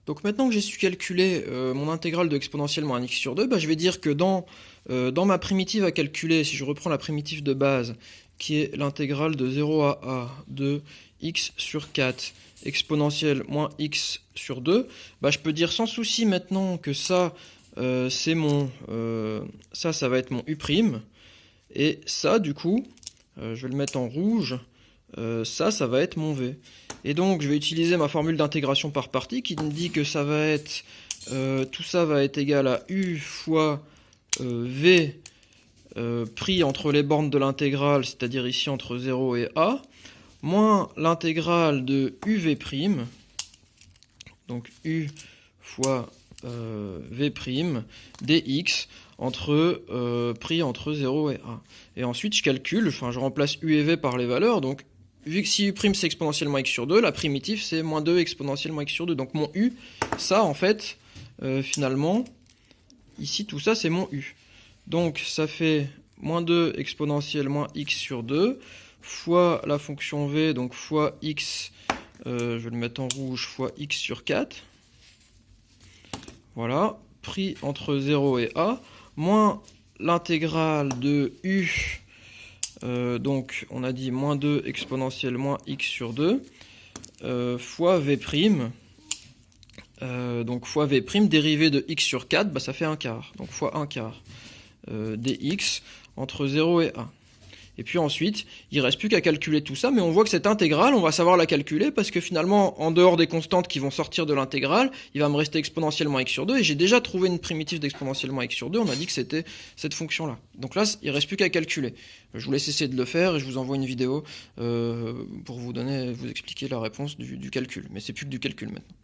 Donc maintenant que j'ai su calculer mon intégrale de exponentielle moins x sur 2, bah, je vais dire que dans ma primitive à calculer, si je reprends la primitive de base, qui est l'intégrale de 0 à a de x sur 4 exponentielle moins x sur 2, bah, je peux dire sans souci maintenant que ça, c'est mon, ça va être mon u', et ça, du coup, je vais le mettre en rouge, ça va être mon v. Et donc, je vais utiliser ma formule d'intégration par partie qui me dit que ça va être, tout ça va être égal à u fois v pris entre les bornes de l'intégrale, c'est-à-dire ici entre 0 et a, moins l'intégrale de uv', donc u fois v' dx pris entre 0 et a. Et ensuite je calcule, je remplace u et v par les valeurs, donc vu que si u' c'est exponentiellement x sur 2, la primitive c'est moins 2 exponentiellement x sur 2. Donc mon u, ça en fait, finalement, ici tout ça c'est mon u. Donc ça fait moins 2 exponentielle moins x sur 2, fois la fonction v, donc fois x, je vais le mettre en rouge, fois x sur 4. Voilà, pris entre 0 et a, moins l'intégrale de u, donc on a dit moins 2 exponentielle moins x sur 2, fois v', donc fois v', dérivé de x sur 4, bah ça fait 1/4, donc fois 1/4 dx entre 0 et a. Et puis ensuite, il ne reste plus qu'à calculer tout ça, mais on voit que cette intégrale, on va savoir la calculer, parce que finalement, en dehors des constantes qui vont sortir de l'intégrale, il va me rester exponentiellement x sur 2, et j'ai déjà trouvé une primitive d'exponentiellement x sur 2, on a dit que c'était cette fonction-là. Donc là, il ne reste plus qu'à calculer. Je vous laisse essayer de le faire, et je vous envoie une vidéo pour vous expliquer la réponse du calcul. Mais c'est plus que du calcul maintenant.